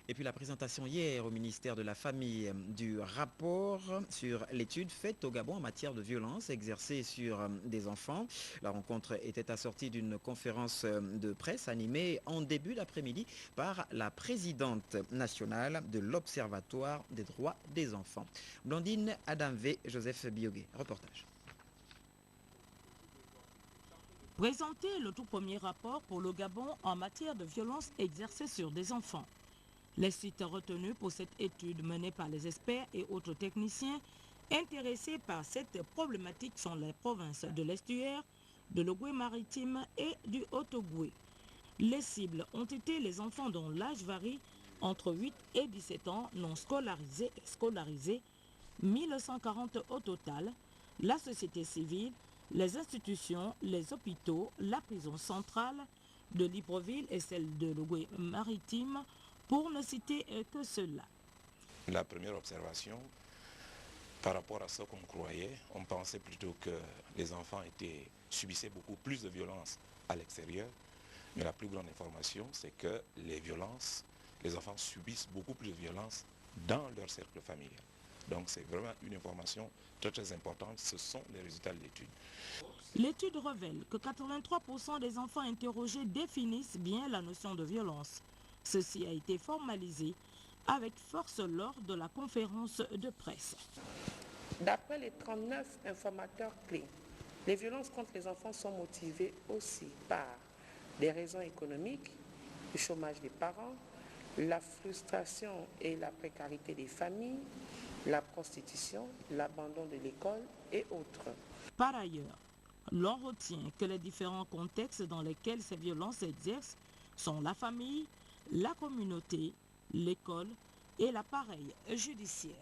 Et puis la présentation hier au ministère de la Famille du rapport sur l'étude faite au Gabon en matière de violence exercée sur des enfants. La rencontre était assortie d'une conférence de presse animée en début d'après-midi par la présidente nationale de l'Observatoire des droits des enfants. Blandine Adamvé, Joseph Biogué. Reportage. Présenter le tout premier rapport pour le Gabon en matière de violence exercée sur des enfants. Les sites retenus pour cette étude menée par les experts et autres techniciens intéressés par cette problématique sont les provinces de l'Estuaire, de l'Ogooué-Maritime et du Haut-Ogooué. Les cibles ont été les enfants dont l'âge varie entre 8 et 17 ans non scolarisés et scolarisés, 1140 au total, la société civile, les institutions, les hôpitaux, la prison centrale de Libreville et celle de l'Ogooué-Maritime, pour ne citer que cela. La première observation, par rapport à ce qu'on croyait, on pensait plutôt que les enfants subissaient beaucoup plus de violences à l'extérieur. Mais la plus grande information, c'est que les enfants subissent beaucoup plus de violences dans leur cercle familial. Donc c'est vraiment une information très très importante, ce sont les résultats de l'étude. L'étude révèle que 83% des enfants interrogés définissent bien la notion de violence. Ceci a été formalisé avec force lors de la conférence de presse. D'après les 39 informateurs clés, les violences contre les enfants sont motivées aussi par des raisons économiques, le chômage des parents, la frustration et la précarité des familles, la prostitution, l'abandon de l'école et autres. Par ailleurs, l'on retient que les différents contextes dans lesquels ces violences s'exercent sont la famille, la communauté, l'école et l'appareil judiciaire.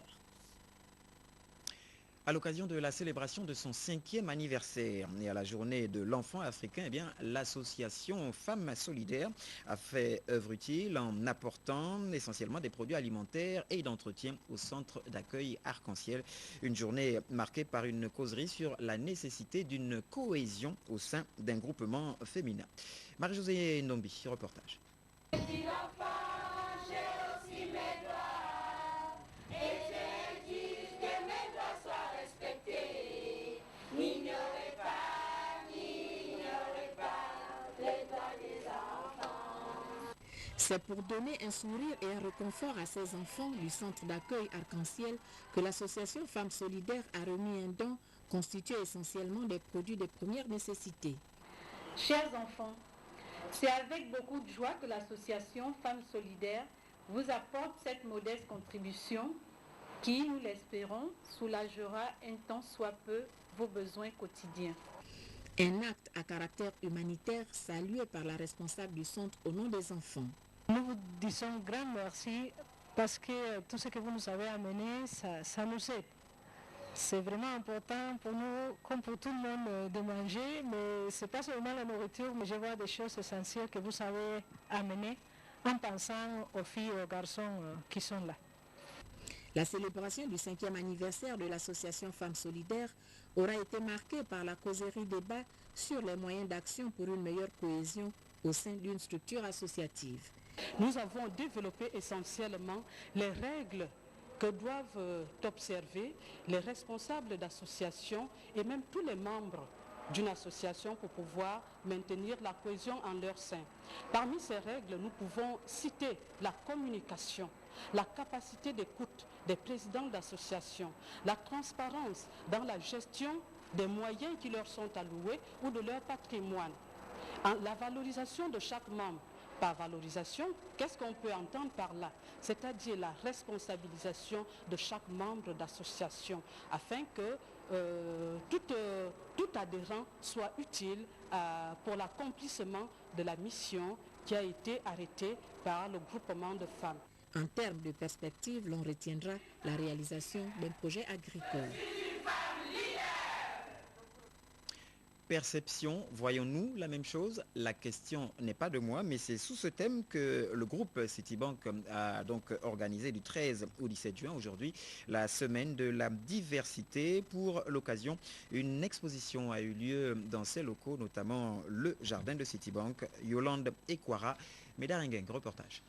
À l'occasion de la célébration de son 5e anniversaire et à la journée de l'enfant africain, l'association Femmes Solidaires a fait œuvre utile en apportant essentiellement des produits alimentaires et d'entretien au centre d'accueil Arc-en-Ciel. Une journée marquée par une causerie sur la nécessité d'une cohésion au sein d'un groupement féminin. Marie-Josée Ndombi, reportage. C'est pour donner un sourire et un réconfort à ces enfants du centre d'accueil Arc-en-Ciel que l'association Femmes Solidaires a remis un don constitué essentiellement des produits de première nécessité. Chers enfants, c'est avec beaucoup de joie que l'association Femmes Solidaires vous apporte cette modeste contribution qui, nous l'espérons, soulagera un tant soit peu vos besoins quotidiens. Un acte à caractère humanitaire salué par la responsable du centre au nom des enfants. Nous vous disons grand merci parce que tout ce que vous nous avez amené, ça nous aide. C'est vraiment important pour nous, comme pour tout le monde, de manger, mais ce n'est pas seulement la nourriture, mais je vois des choses essentielles que vous avez amenées en pensant aux filles et aux garçons qui sont là. La célébration du 5e anniversaire de l'association Femmes Solidaires aura été marquée par la causerie débat sur les moyens d'action pour une meilleure cohésion au sein d'une structure associative. Nous avons développé essentiellement les règles que doivent observer les responsables d'associations et même tous les membres d'une association pour pouvoir maintenir la cohésion en leur sein. Parmi ces règles, nous pouvons citer la communication, la capacité d'écoute des présidents d'associations, la transparence dans la gestion des moyens qui leur sont alloués ou de leur patrimoine, la valorisation de chaque membre. Par valorisation, qu'est-ce qu'on peut entendre par là? C'est-à-dire la responsabilisation de chaque membre d'association afin que tout adhérent soit utile pour l'accomplissement de la mission qui a été arrêtée par le groupement de femmes. En termes de perspective, l'on retiendra la réalisation d'un projet agricole. Perception, voyons-nous la même chose? La question n'est pas de moi, mais c'est sous ce thème que le groupe Citibank a donc organisé du 13 au 17 juin aujourd'hui la semaine de la diversité. Pour l'occasion, une exposition a eu lieu dans ces locaux, notamment le jardin de Citibank. Yolande Ekwara, Médarengeng, reportage.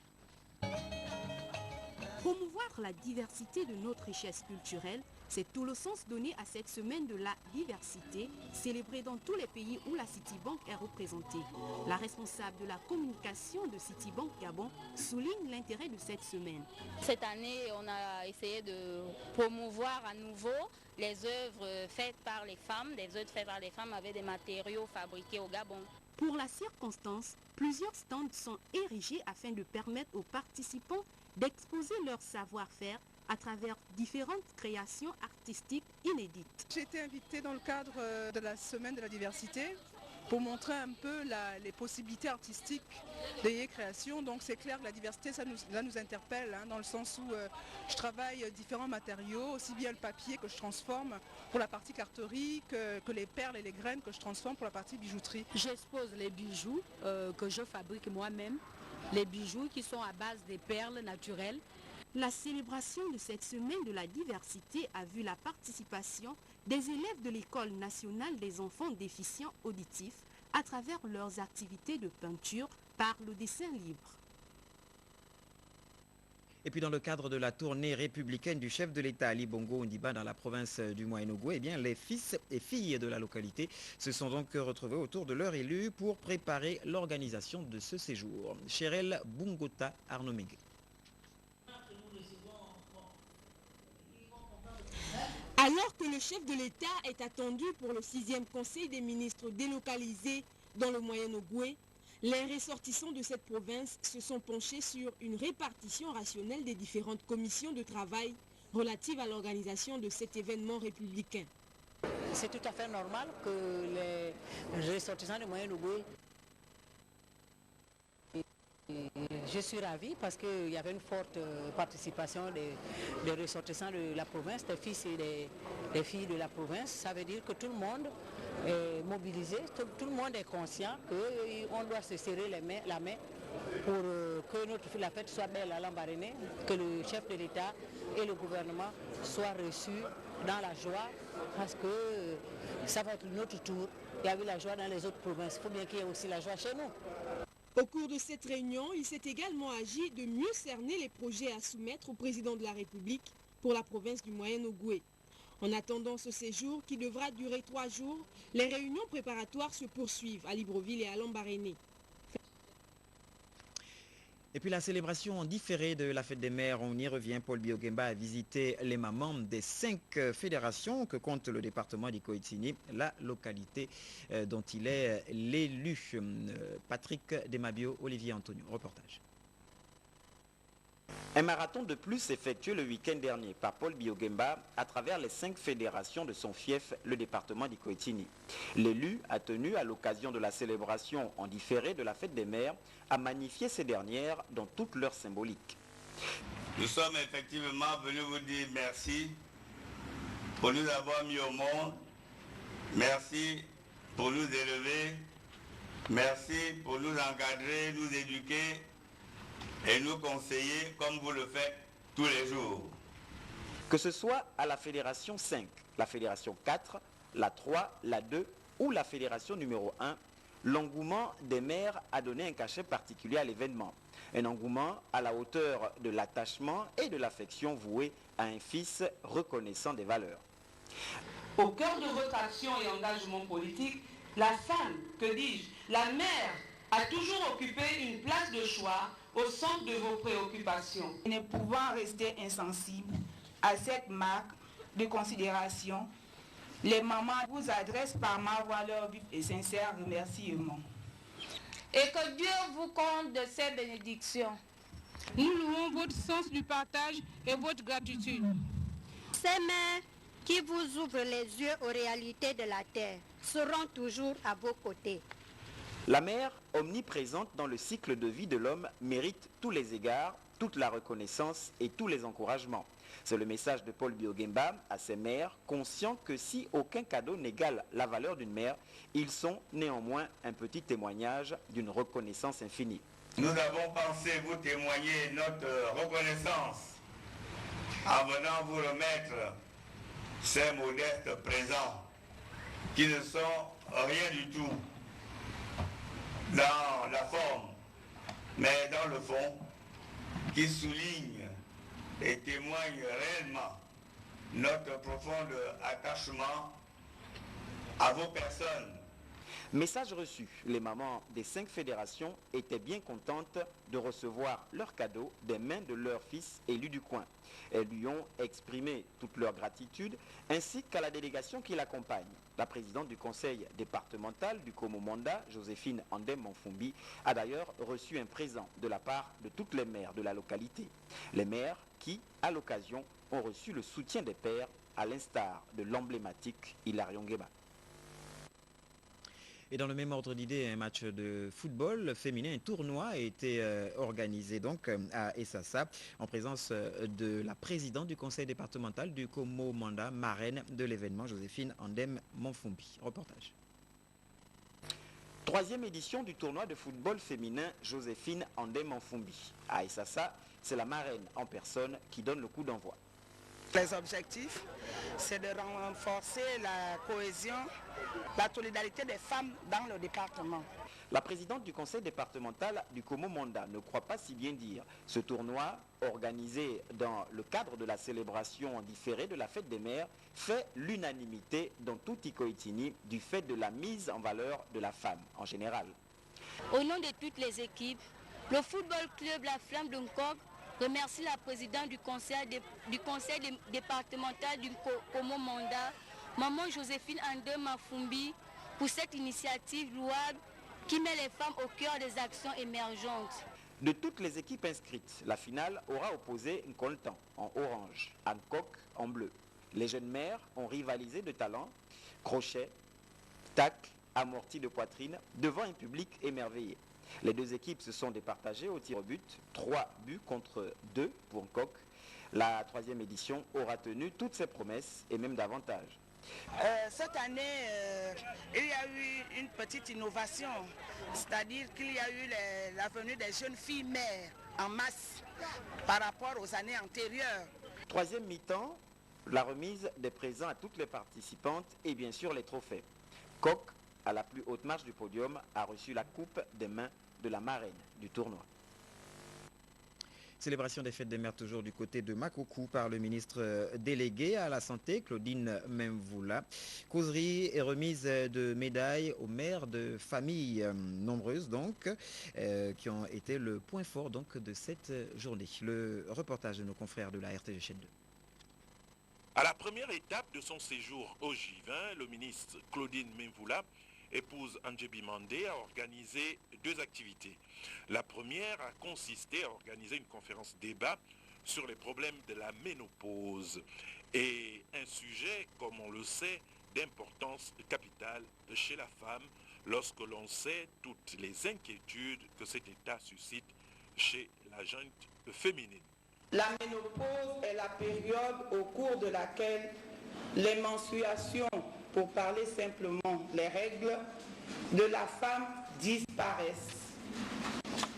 Promouvoir la diversité de notre richesse culturelle, c'est tout le sens donné à cette semaine de la diversité, célébrée dans tous les pays où la Citibank est représentée. La responsable de la communication de Citibank Gabon souligne l'intérêt de cette semaine. Cette année, on a essayé de promouvoir à nouveau les œuvres faites par les femmes, des œuvres faites par les femmes avec des matériaux fabriqués au Gabon. Pour la circonstance, plusieurs stands sont érigés afin de permettre aux participants d'exposer leur savoir-faire à travers différentes créations artistiques inédites. J'ai été invitée dans le cadre de la semaine de la diversité pour montrer un peu les possibilités artistiques des créations. Donc c'est clair que la diversité, ça nous interpelle, hein, dans le sens où je travaille différents matériaux, aussi bien le papier que je transforme pour la partie carterie, que les perles et les graines que je transforme pour la partie bijouterie. J'expose les bijoux que je fabrique moi-même, les bijoux qui sont à base des perles naturelles. La célébration de cette semaine de la diversité a vu la participation des élèves de l'École nationale des enfants déficients auditifs à travers leurs activités de peinture par le dessin libre. Et puis dans le cadre de la tournée républicaine du chef de l'État Ali Bongo Ondimba dans la province du Moyen-Ogooué, eh bien, les fils et filles de la localité se sont donc retrouvés autour de leur élu pour préparer l'organisation de ce séjour. Chérel Bungota Arnomégué. Alors que le chef de l'État est attendu pour le 6e Conseil des ministres délocalisés dans le Moyen-Ogooué, les ressortissants de cette province se sont penchés sur une répartition rationnelle des différentes commissions de travail relatives à l'organisation de cet événement républicain. C'est tout à fait normal que les ressortissants du Moyen-Ogooué. Je suis ravie parce qu'il y avait une forte participation des ressortissants de la province, des fils et des filles de la province. Ça veut dire que tout le monde est mobilisé, tout le monde est conscient qu'on doit se serrer la main pour que la fête soit belle à Lambaréné, que le chef de l'État et le gouvernement soient reçus dans la joie, parce que ça va être notre tour. Il y a eu la joie dans les autres provinces, il faut bien qu'il y ait aussi la joie chez nous. Au cours de cette réunion, il s'est également agi de mieux cerner les projets à soumettre au président de la République pour la province du Moyen-Ogooué. En attendant ce séjour qui devra durer 3 jours, les réunions préparatoires se poursuivent à Libreville et à Lambaréné. Et puis la célébration différée de la fête des mères, on y revient. Paul Biogemba a visité les mamans des 5 fédérations que compte le département d'Ikoitini, la localité dont il est l'élu. Patrick Demabio, Olivier Antonio, reportage. Un marathon de plus effectué le week-end dernier par Paul Biogemba à travers les 5 fédérations de son fief, le département d'Ikoitini. L'élu a tenu à l'occasion de la célébration en différé de la fête des mères à magnifier ces dernières dans toute leur symbolique. Nous sommes effectivement venus vous dire merci pour nous avoir mis au monde, merci pour nous élever, merci pour nous encadrer, nous éduquer et nous conseiller comme vous le faites tous les jours. Que ce soit à la fédération 5, la fédération 4, la 3, la 2 ou la fédération numéro 1, l'engouement des mères a donné un cachet particulier à l'événement. Un engouement à la hauteur de l'attachement et de l'affection vouée à un fils reconnaissant des valeurs. Au cœur de votre action et engagement politique, la femme, que dis-je, la mère a toujours occupé une place de choix au centre de vos préoccupations. Ne pouvant rester insensible à cette marque de considération, les mamans vous adressent par ma voix leurs vifs et sincères remerciements. Et que Dieu vous compte de ces bénédictions. Nous louons votre sens du partage et votre gratitude. Ces mères qui vous ouvrent les yeux aux réalités de la terre seront toujours à vos côtés. La mère, omniprésente dans le cycle de vie de l'homme, mérite tous les égards, toute la reconnaissance et tous les encouragements. C'est le message de Paul Biogemba à ses mères, conscients que si aucun cadeau n'égale la valeur d'une mère, ils sont néanmoins un petit témoignage d'une reconnaissance infinie. Nous avons pensé vous témoigner notre reconnaissance en venant vous remettre ces modestes présents qui ne sont rien du tout dans la forme, mais dans le fond, qui soulignent et témoigne réellement notre profond attachement à vos personnes. Message reçu, les mamans des 5 fédérations étaient bien contentes de recevoir leurs cadeaux des mains de leurs fils élus du coin. Elles lui ont exprimé toute leur gratitude, ainsi qu'à la délégation qui l'accompagne. La présidente du conseil départemental du Komo-Manda, Joséphine Andem-Monfumbi, a d'ailleurs reçu un présent de la part de toutes les mères de la localité. Les mères qui, à l'occasion, ont reçu le soutien des pères, à l'instar de l'emblématique Hilarion Guéba. Et dans le même ordre d'idée, un match de football féminin, un tournoi a été organisé donc à Essassa en présence de la présidente du conseil départemental du Komo-Manda, marraine de l'événement, Joséphine Andem-Monfumbi. Reportage. 3e édition du tournoi de football féminin Joséphine Andem-Monfumbi. À Essassa, c'est la marraine en personne qui donne le coup d'envoi. Les objectifs, c'est de renforcer la cohésion, la solidarité des femmes dans le département. La présidente du conseil départemental du Komo-Manda ne croit pas si bien dire. Ce tournoi, organisé dans le cadre de la célébration différée de la fête des mères, fait l'unanimité dans tout Ikoitini du fait de la mise en valeur de la femme en général. Au nom de toutes les équipes, le football club La Flamme de Nkok remercie la présidente du conseil départemental du Komo-Manda, Maman Joséphine Andem-Monfumbi, pour cette initiative louable qui met les femmes au cœur des actions émergentes. De toutes les équipes inscrites, la finale aura opposé Nkoltan en orange, Hancock en bleu. Les jeunes mères ont rivalisé de talent, crochet, tacle, amorti de poitrine, devant un public émerveillé. Les deux équipes se sont départagées au tir au but, 3 buts contre 2 pour Nkok. La 3e édition aura tenu toutes ses promesses et même davantage. Cette année, il y a eu une petite innovation, c'est-à-dire qu'il y a eu la venue des jeunes filles mères en masse par rapport aux années antérieures. 3e mi-temps, la remise des présents à toutes les participantes et bien sûr les trophées. Nkok, à la plus haute marche du podium, a reçu la coupe des mains de la marraine du tournoi. Célébration des fêtes des mères toujours du côté de Makoukou par le ministre délégué à la santé, Claudine Memvoula. Causerie et remise de médailles aux mères de familles nombreuses donc, qui ont été le point fort donc, de cette journée. Le reportage de nos confrères de la RTG Chaîne 2. À la première étape de son séjour au J20, le ministre Claudine Memvoula, épouse Andjebi Mandé, a organisé 2 activités. La première a consisté à organiser une conférence débat sur les problèmes de la ménopause et un sujet, comme on le sait, d'importance capitale chez la femme lorsque l'on sait toutes les inquiétudes que cet état suscite chez la gente féminine. La ménopause est la période au cours de laquelle les menstruations, pour parler simplement les règles, de la femme disparaissent.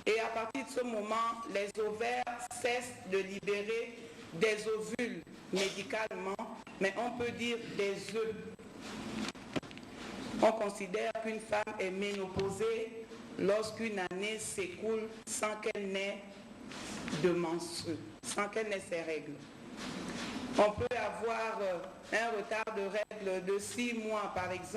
Et à partir de ce moment, les ovaires cessent de libérer des ovules médicalement, mais on peut dire des œufs. On considère qu'une femme est ménopausée lorsqu'une année s'écoule sans qu'elle n'ait de menstrues, sans qu'elle n'ait ses règles. On peut avoir un retard de règles de 6 mois par exemple,